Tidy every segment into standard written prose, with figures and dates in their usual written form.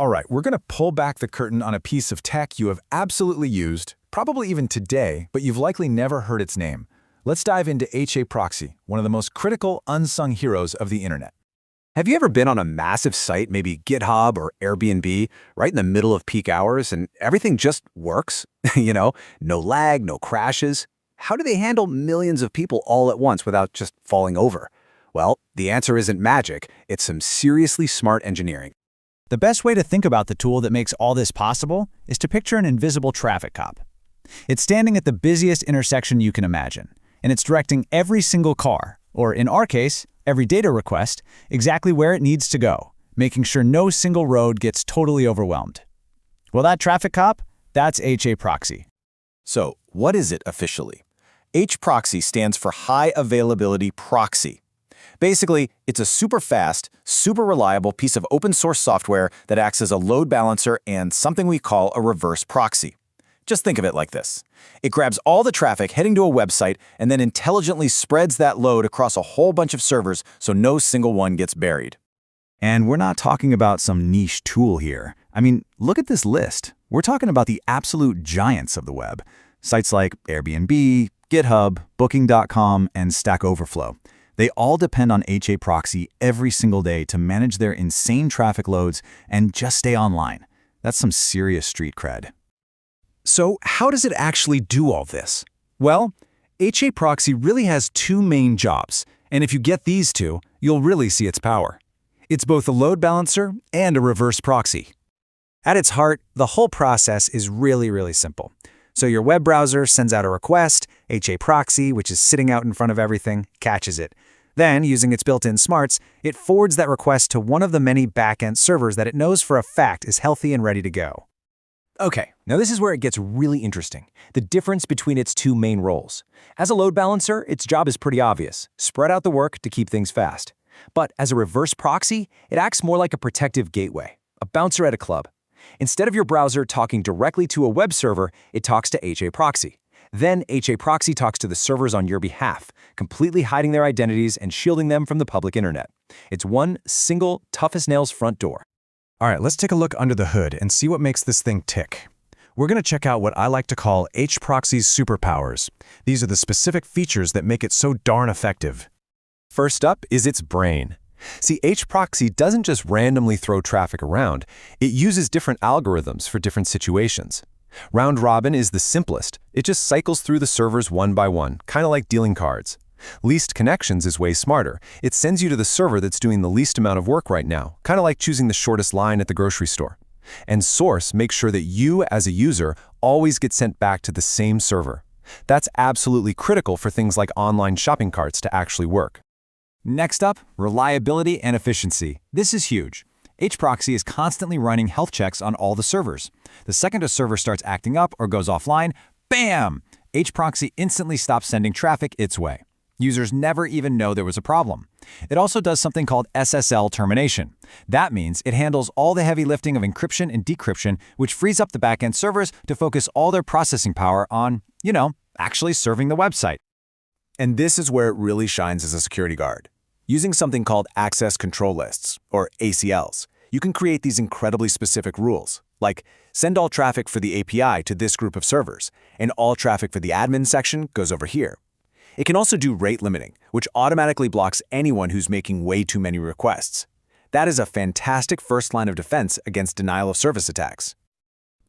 All right, we're going to pull back the curtain on a piece of tech you have absolutely used, probably even today, but you've likely never heard its name. Let's dive into HAProxy, one of the most critical, unsung heroes of the internet. Have you ever been on a massive site, maybe GitHub or Airbnb, right in the middle of peak hours and everything just works? No lag, no crashes. How do they handle millions of people all at once without just falling over? Well, the answer isn't magic, it's some seriously smart engineering. The best way to think about the tool that makes all this possible is to picture an invisible traffic cop. It's standing at the busiest intersection you can imagine, and it's directing every single car, or in our case, every data request, exactly where it needs to go, making sure no single road gets totally overwhelmed. Well, that traffic cop, that's HAProxy. So, what is it officially? HAProxy stands for High Availability Proxy. Basically, it's a super fast, super reliable piece of open source software that acts as a load balancer and something we call a reverse proxy. Just think of it like this. It grabs all the traffic heading to a website and then intelligently spreads that load across a whole bunch of servers so no single one gets buried. And we're not talking about some niche tool here. I mean, look at this list. We're talking about the absolute giants of the web. Sites like Airbnb, GitHub, Booking.com, and StackOverflow. They all depend on HAProxy every single day to manage their insane traffic loads and just stay online. That's some serious street cred. So how does it actually do all this? Well, HAProxy really has two main jobs, and if you get these two, you'll really see its power. It's both a load balancer and a reverse proxy. At its heart, the whole process is really simple. So your web browser sends out a request, HAProxy, which is sitting out in front of everything, catches it. Then, using its built-in smarts, it forwards that request to one of the many backend servers that it knows for a fact is healthy and ready to go. Okay, now this is where it gets really interesting, the difference between its two main roles. As a load balancer, its job is pretty obvious, spread out the work to keep things fast. But as a reverse proxy, it acts more like a protective gateway, a bouncer at a club. Instead of your browser talking directly to a web server, it talks to HAProxy. Then HAProxy talks to the servers on your behalf, completely hiding their identities and shielding them from the public internet. It's one single, tough-as-nails front door. All right, let's take a look under the hood and see what makes this thing tick. We're going to check out what I like to call HAProxy's superpowers. These are the specific features that make it so darn effective. First up is its brain. See, HAProxy doesn't just randomly throw traffic around, it uses different algorithms for different situations. Round robin is the simplest. It just cycles through the servers one by one, kind of like dealing cards. Least connections is way smarter. It sends you to the server that's doing the least amount of work right now, kind of like choosing the shortest line at the grocery store. And source makes sure that you, as a user, always get sent back to the same server. That's absolutely critical for things like online shopping carts to actually work. Next up, reliability and efficiency. This is huge. HAProxy is constantly running health checks on all the servers. The second a server starts acting up or goes offline, bam! HAProxy instantly stops sending traffic its way. Users never even know there was a problem. It also does something called SSL termination. That means it handles all the heavy lifting of encryption and decryption, which frees up the backend servers to focus all their processing power on, actually serving the website. And this is where it really shines as a security guard. Using something called access control lists, or ACLs, you can create these incredibly specific rules, like send all traffic for the API to this group of servers, and all traffic for the admin section goes over here. It can also do rate limiting, which automatically blocks anyone who's making way too many requests. That is a fantastic first line of defense against denial of service attacks.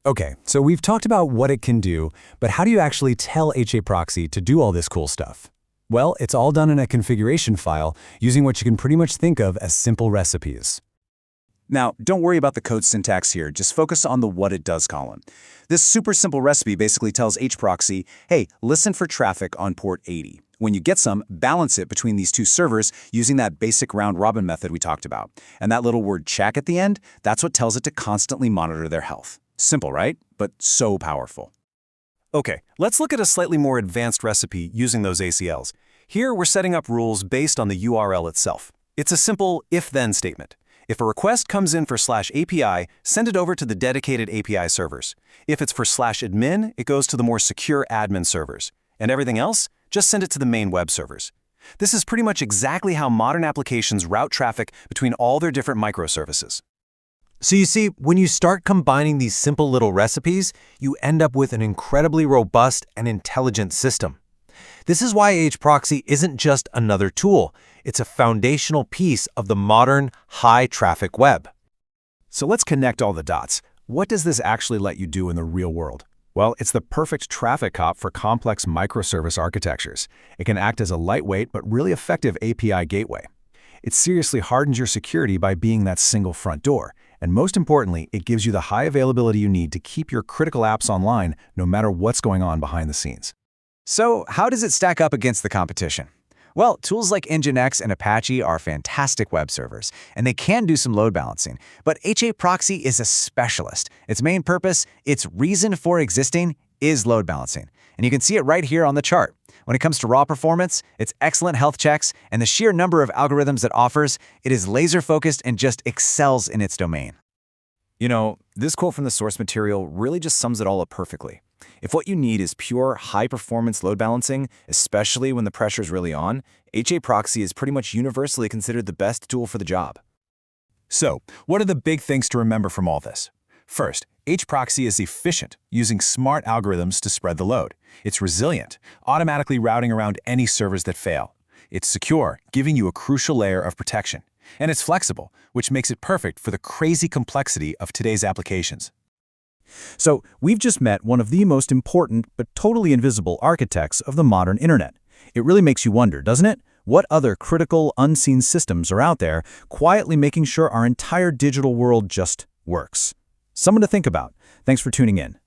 Okay, so we've talked about what it can do, but how do you actually tell HAProxy to do all this cool stuff? Well, it's all done in a configuration file using what you can pretty much think of as simple recipes. Now, don't worry about the code syntax here, just focus on the what it does column. This super simple recipe basically tells HAProxy, hey, listen for traffic on port 80. When you get some, balance it between these two servers using that basic round robin method we talked about. And that little word check at the end, that's what tells it to constantly monitor their health. Simple, right? But so powerful. Okay, let's look at a slightly more advanced recipe using those ACLs. Here, we're setting up rules based on the URL itself. It's a simple if-then statement. If a request comes in for /API, send it over to the dedicated API servers. If it's for /admin, it goes to the more secure admin servers. And everything else, just send it to the main web servers. This is pretty much exactly how modern applications route traffic between all their different microservices. So you see, when you start combining these simple little recipes, you end up with an incredibly robust and intelligent system. This is why HAProxy isn't just another tool. It's a foundational piece of the modern, high-traffic web. So let's connect all the dots. What does this actually let you do in the real world? Well, it's the perfect traffic cop for complex microservice architectures. It can act as a lightweight but really effective API gateway. It seriously hardens your security by being that single front door. And most importantly, it gives you the high availability you need to keep your critical apps online no matter what's going on behind the scenes. So how does it stack up against the competition? Well, tools like Nginx and Apache are fantastic web servers, and they can do some load balancing. But HAProxy is a specialist. Its main purpose, its reason for existing, is load balancing. And you can see it right here on the chart. When it comes to raw performance, its excellent health checks, and the sheer number of algorithms it offers, it is laser-focused and just excels in its domain. You know, this quote from the source material really just sums it all up perfectly. If what you need is pure, high-performance load balancing, especially when the pressure's really on, HAProxy is pretty much universally considered the best tool for the job. So, what are the big things to remember from all this? First, HAProxy is efficient, using smart algorithms to spread the load. It's resilient, automatically routing around any servers that fail. It's secure, giving you a crucial layer of protection. And it's flexible, which makes it perfect for the crazy complexity of today's applications. So, we've just met one of the most important but totally invisible architects of the modern internet. It really makes you wonder, doesn't it? What other critical, unseen systems are out there quietly making sure our entire digital world just works? Someone to think about. Thanks for tuning in.